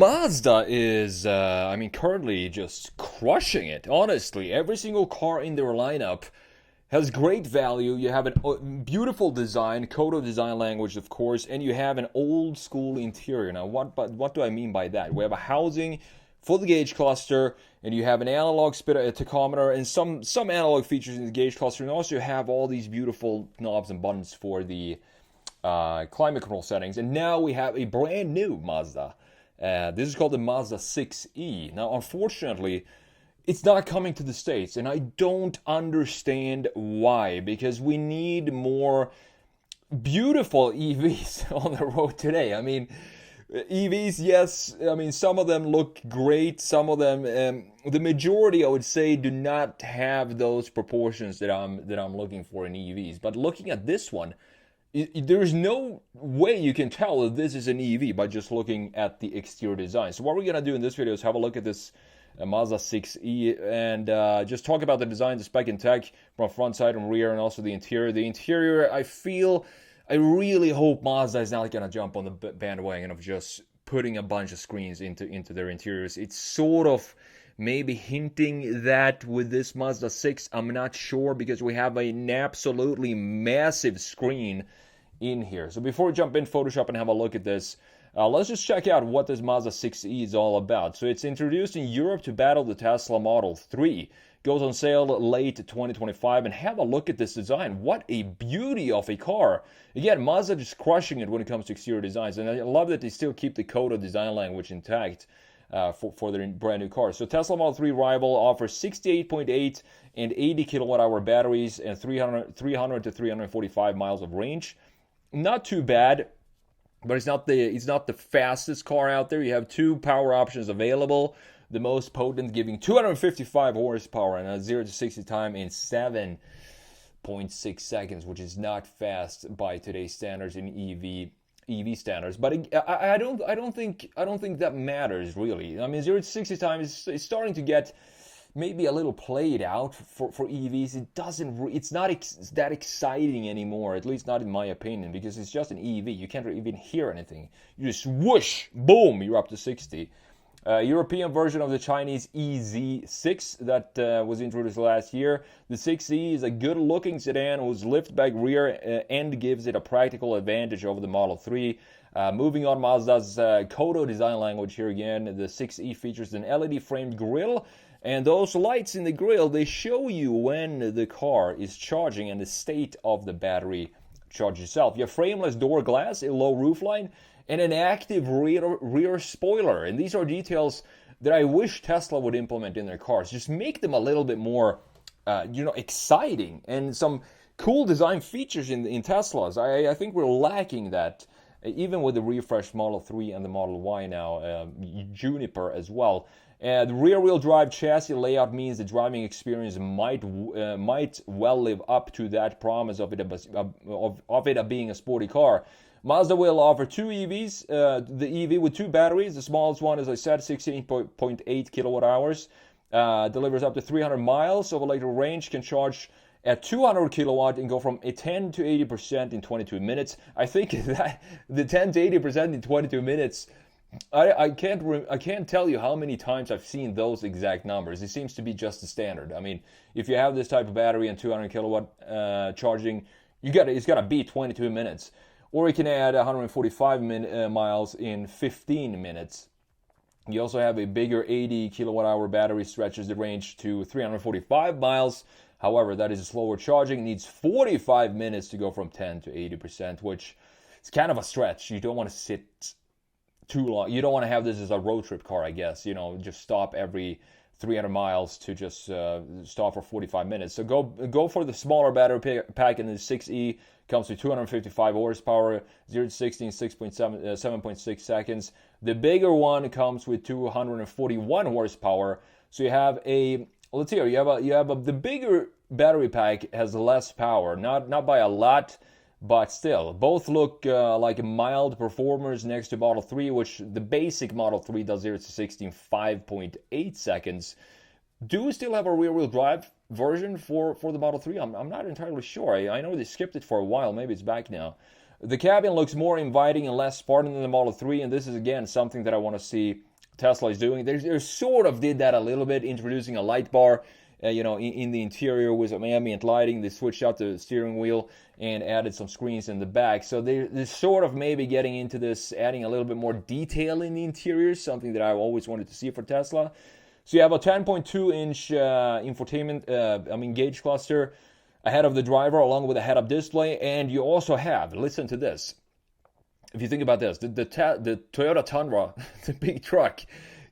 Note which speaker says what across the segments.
Speaker 1: Mazda is, currently just crushing it. Honestly, every single car in their lineup has great value. You have a beautiful design, Kodo design language, of course, and you have an old school interior. Now, what do I mean by that? We have a housing, full gauge cluster, and you have an analog tachometer and some analog features in the gauge cluster, and also you have all these beautiful knobs and buttons for the climate control settings. And now we have a brand new Mazda. This is called the Mazda 6e. Now, unfortunately, it's not coming to the States, and I don't understand why, because we need more beautiful EVs on the road today. I mean, EVs, yes, I mean, some of them look great, some of them, the majority, I would say, do not have those proportions that I'm looking for in EVs. But looking at this one, there's no way you can tell that this is an EV by just looking at the exterior design. So what we're going to do in this video is have a look at this Mazda 6e and just talk about the design, the spec and tech from front, side, and rear, and also the interior. The interior, I really hope Mazda is not going to jump on the bandwagon of just putting a bunch of screens into their interiors. It's sort of maybe hinting that with this Mazda 6. I'm not sure, because we have an absolutely massive screen in here. So before we jump in Photoshop and have a look at this, let's just check out what this Mazda 6e is all about. So it's introduced in Europe to battle the Tesla Model 3. Goes on sale late 2025, and have a look at this design. What a beauty of a car. Again, Mazda just crushing it when it comes to exterior designs, and I love that they still keep the Kodo design language intact for their brand new cars. So Tesla Model 3 rival offers 68.8 and 80 kilowatt hour batteries and 300 to 345 miles of range. Not too bad, but it's not the fastest car out there. You have two power options available. The most potent giving 255 horsepower and a 0 to 60 time in 7.6 seconds, which is not fast by today's standards in EV standards. But I don't think that matters really. I mean, 0 to 60 time is starting to get maybe a little played out for EVs. It's not that exciting anymore, at least not in my opinion, because it's just an EV. You can't even hear anything. You just whoosh, boom, you're up to 60. European version of the Chinese EZ6 that was introduced last year. The 6e is a good-looking sedan whose liftback rear end gives it a practical advantage over the Model 3. Moving on, Mazda's Kodo design language here again. The 6e features an LED-framed grille, and those lights in the grille, they show you when the car is charging and the state of the battery charge itself. You have frameless door glass, a low roofline, and an active rear spoiler. And these are details that I wish Tesla would implement in their cars. Just make them a little bit more, exciting, and some cool design features in Teslas. I think we're lacking that, even with the refreshed Model 3 and the Model Y now, Juniper as well. The rear-wheel drive chassis layout means the driving experience might well live up to that promise of it being a sporty car. Mazda will offer two EVs, the EV with two batteries. The smallest one, as I said, 16.8 kilowatt hours, delivers up to 300 miles of electric range, can charge at 200 kilowatt and go from 10 to 80% in 22 minutes. I think that the 10 to 80% in 22 minutes, I can't tell you how many times I've seen those exact numbers. It seems to be just the standard. I mean, if you have this type of battery and 200 kilowatt charging, it's got to be 22 minutes. Or you can add 145 miles in 15 minutes. You also have a bigger 80 kilowatt hour battery, stretches the range to 345 miles. However, that is slower charging. It needs 45 minutes to go from 10 to 80%, which is kind of a stretch. You don't want to sit too long. You don't want to have this as a road trip car, I guess. Just stop every 300 miles to just stop for 45 minutes. So go for the smaller battery pack in the 6e. Comes with 255 horsepower, 0 to 60 in 7.6 seconds. The bigger one comes with 241 horsepower. So you have let's see here, the bigger battery pack has less power, not by a lot, but still. Both look like mild performers next to Model 3, which the basic Model 3 does 0 to 60 in 5.8 seconds. Do we still have a rear-wheel drive version for the Model 3? I'm not entirely sure. I know they skipped it for a while. Maybe it's back now. The cabin looks more inviting and less Spartan than the Model 3, and this is, again, something that I want to see Tesla is doing. They sort of did that a little bit, introducing a light bar, in the interior with some ambient lighting. They switched out the steering wheel and added some screens in the back. So they're sort of maybe getting into this, adding a little bit more detail in the interior, something that I've always wanted to see for Tesla. So you have a 10.2-inch infotainment, gauge cluster ahead of the driver, along with a head-up display, and you also have, listen to this. If you think about this, the Toyota Tundra, the big truck,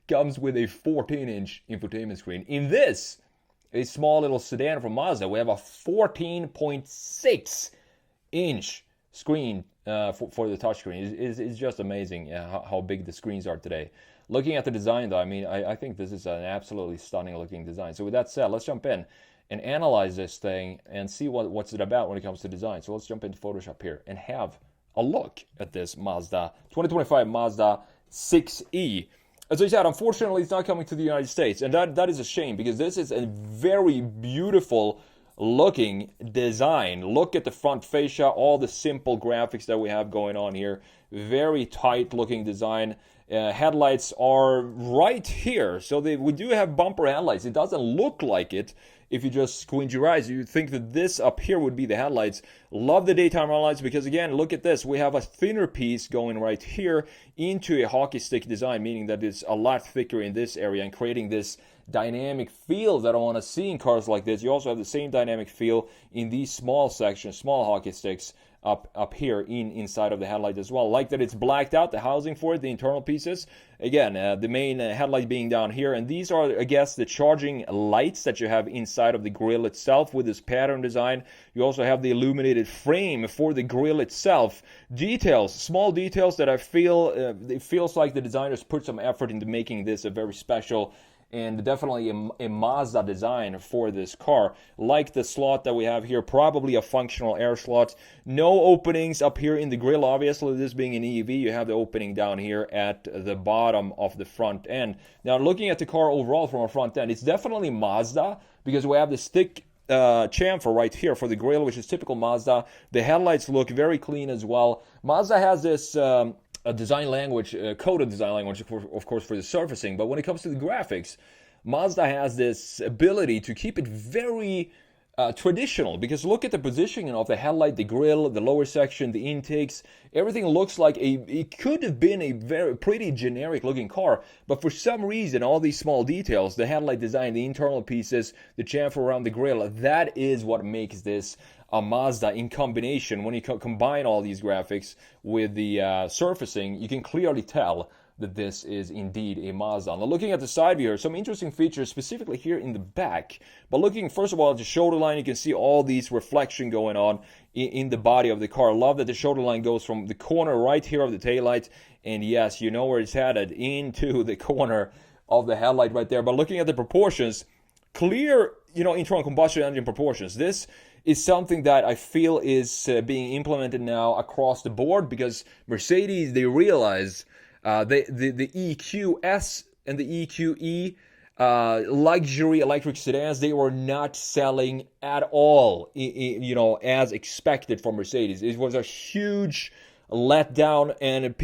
Speaker 1: comes with a 14-inch infotainment screen. In this, a small little sedan from Mazda, we have a 14.6-inch screen for the touchscreen. It's just amazing how big the screens are today. Looking at the design, though, I think this is an absolutely stunning-looking design. So with that said, let's jump in and analyze this thing and see what's it about when it comes to design. So let's jump into Photoshop here and have a look at this 2025 Mazda 6e. As I said, unfortunately, it's not coming to the United States, and that is a shame, because this is a very beautiful looking design. Look at the front fascia, all the simple graphics that we have going on here. Very tight looking design. Headlights are right here, so we do have bumper headlights. It doesn't look like it if you just squint your eyes. You'd think that this up here would be the headlights. Love the daytime headlights, because again, look at this. We have a thinner piece going right here into a hockey stick design, meaning that it's a lot thicker in this area and creating this dynamic feel that I want to see in cars like this. You also have the same dynamic feel in these small sections, small hockey sticks up here inside of the headlight as well. Like that it's blacked out, the housing for it, the internal pieces. Again, the main headlight being down here. And these are, I guess, the charging lights that you have inside of the grille itself with this pattern design. You also have the illuminated frame for the grille itself. Details, small details that I feel, it feels like the designers put some effort into making this a very special and definitely a Mazda design for this car. Like the slot that we have here, probably a functional air slot. No openings up here in the grille, obviously, this being an EV. You have the opening down here at the bottom of the front end. Now, looking at the car overall from a front end, it's definitely Mazda, because we have this thick chamfer right here for the grille, which is typical Mazda. The headlights look very clean as well. Mazda has this a design language, coded design language, of course, for the surfacing. But when it comes to the graphics, Mazda has this ability to keep it very traditional, because look at the positioning of the headlight, the grille, the lower section, the intakes. Everything looks like it could have been a very pretty generic looking car, but for some reason, all these small details, the headlight design, the internal pieces, the chamfer around the grille, that is what makes this a Mazda in combination. When you combine all these graphics with the surfacing, you can clearly tell that this is indeed a Mazda. Now, looking at the side view here, some interesting features specifically here in the back. But looking first of all at the shoulder line, you can see all these reflection going on in the body of the car. I love that the shoulder line goes from the corner right here of the taillight, and yes, you know where it's headed, into the corner of the headlight right there. But looking at the proportions, clear, internal combustion engine proportions. This is something that I feel is being implemented now across the board, because Mercedes, they realize the EQS and the EQE luxury electric sedans, they were not selling at all, as expected from Mercedes. It was a huge letdown, and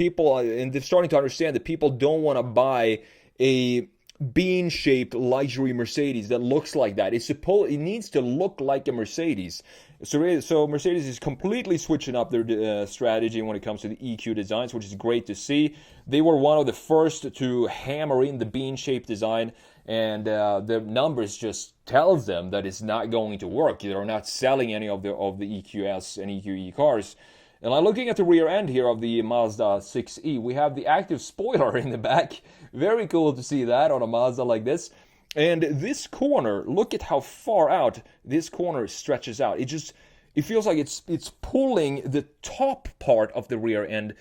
Speaker 1: they're starting to understand that people don't want to buy a bean-shaped luxury Mercedes that looks like that. It needs to look like a Mercedes. So Mercedes is completely switching up their strategy when it comes to the EQ designs, which is great to see. They were one of the first to hammer in the bean-shaped design, and the numbers just tells them that it's not going to work. They're not selling any of the EQS and EQE cars. And I'm looking at the rear end here of the Mazda 6e. We have the active spoiler in the back. Very cool to see that on a Mazda like this. And this corner, look at how far out this corner stretches out. It feels like it's pulling the top part of the rear end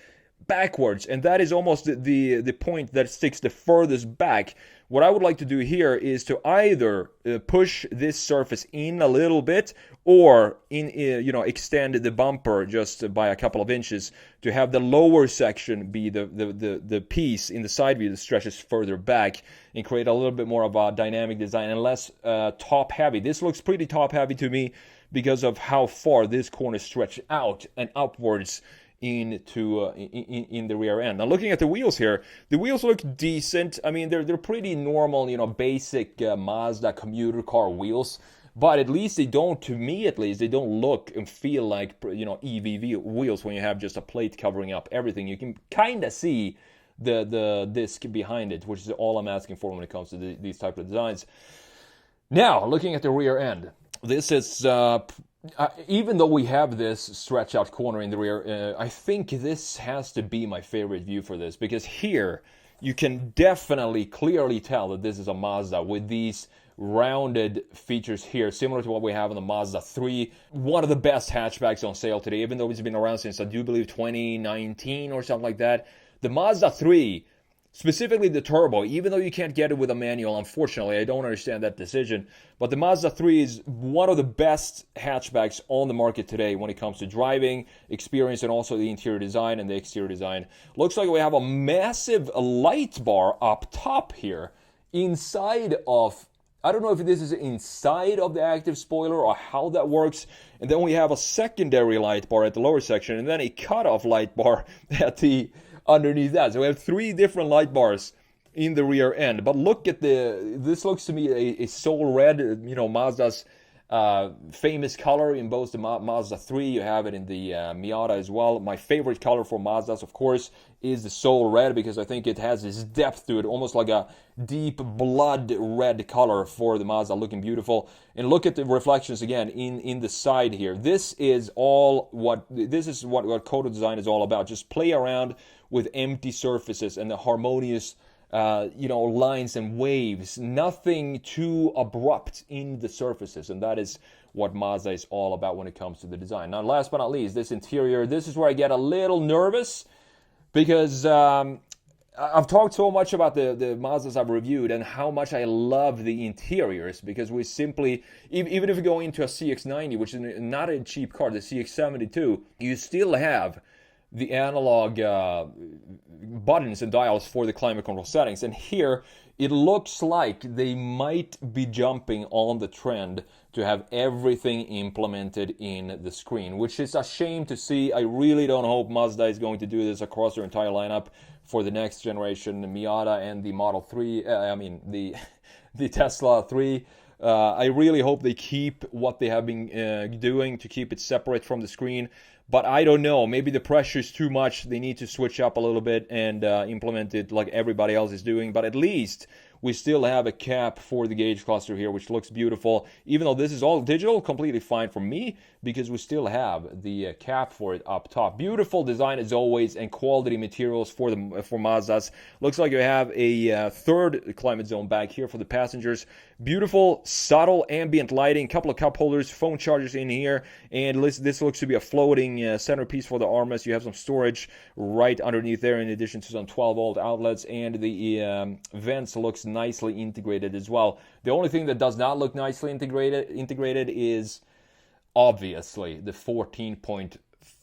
Speaker 1: backwards, and that is almost the point that sticks the furthest back. What I would like to do here is to either push this surface in a little bit, or extend the bumper just by a couple of inches to have the lower section be the piece in the side view that stretches further back, and create a little bit more of a dynamic design and less top heavy. This looks pretty top heavy to me because of how far this corner stretched out and upwards in the rear end. Now looking at the wheels here, the wheels look decent. I mean, they're pretty normal, basic Mazda commuter car wheels. But at least they don't, to me at least, they don't look and feel like, EVV wheels when you have just a plate covering up everything. You can kind of see the disc behind it, which is all I'm asking for when it comes to these type of designs. Now, looking at the rear end, this is, even though we have this stretch out corner in the rear, I think this has to be my favorite view for this, because here you can definitely clearly tell that this is a Mazda with these rounded features here, similar to what we have on the Mazda 3. One of the best hatchbacks on sale today, even though it's been around since I do believe 2019 or something like that. The Mazda 3, specifically the turbo, even though you can't get it with a manual, unfortunately, I don't understand that decision, but the Mazda 3 is one of the best hatchbacks on the market today when it comes to driving experience and also the interior design and the exterior design. Looks like we have a massive light bar up top here inside of, I don't know if this is inside of the active spoiler or how that works. And then we have a secondary light bar at the lower section and then a cutoff light bar at the underneath that. So we have 3 different light bars in the rear end. But look at this looks to me a soul red, Mazda's famous color in both the Mazda 3. You have it in the Miata as well. My favorite color for Mazdas, of course, is the soul red, because I think it has this depth to it, almost like a deep blood red color for the Mazda, looking beautiful. And look at the reflections again in the side here. This is what Kodo design is all about. Just play around with empty surfaces and the harmonious lines and waves, nothing too abrupt in the surfaces, and that is what Mazda is all about when it comes to the design. Now, last but not least, this interior, this is where I get a little nervous, because I've talked so much about the Mazdas I've reviewed and how much I love the interiors, because we simply, even if you go into a CX-90, which is not a cheap car, the CX-72, you still have the analog buttons and dials for the climate control settings. And here, it looks like they might be jumping on the trend to have everything implemented in the screen, which is a shame to see. I really don't hope Mazda is going to do this across their entire lineup for the next generation, the Miata and the Model 3, the Tesla 3. I really hope they keep what they have been doing to keep it separate from the screen. But I don't know, maybe the pressure is too much. They need to switch up a little bit and implement it like everybody else is doing. But at least we still have a cap for the gauge cluster here, which looks beautiful. Even though this is all digital, completely fine for me, because we still have the cap for it up top. Beautiful design as always, and quality materials for Mazdas. Looks like you have a third climate zone back here for the passengers. Beautiful, subtle ambient lighting, couple of cup holders, phone chargers in here, and this looks to be a floating centerpiece for the armrest. You have some storage right underneath there, in addition to some 12-volt outlets, and the vents looks nicely integrated as well. The only thing that does not look nicely integrated is obviously the 14.4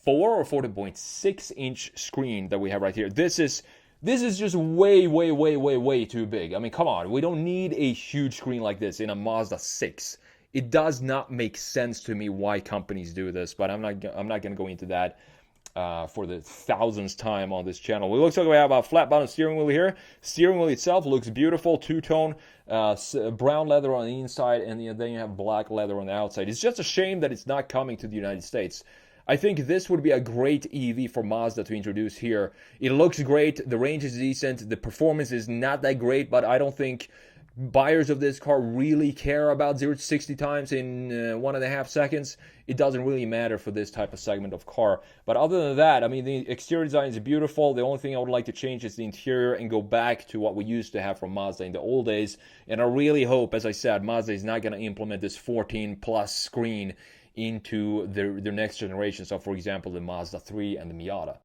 Speaker 1: or 14.6 inch screen that we have right here. This is just way too big. I mean, come on, we don't need a huge screen like this in a Mazda 6. It does not make sense to me why companies do this, but I'm not going to go into that for the thousandth time on this channel. It looks like we have a flat bottom steering wheel here. Steering wheel itself looks beautiful, two-tone, brown leather on the inside, and then you have black leather on the outside. It's just a shame that it's not coming to the United States. I think this would be a great EV for Mazda to introduce here. It looks great, the range is decent, the performance is not that great, but I don't think buyers of this car really care about 0 to 60 times in 1.5 seconds. It doesn't really matter for this type of segment of car. But other than that, I mean, the exterior design is beautiful. The only thing I would like to change is the interior and go back to what we used to have from Mazda in the old days. And I really hope, as I said, Mazda is not going to implement this 14-plus screen into their next generation. So, for example, the Mazda 3 and the Miata.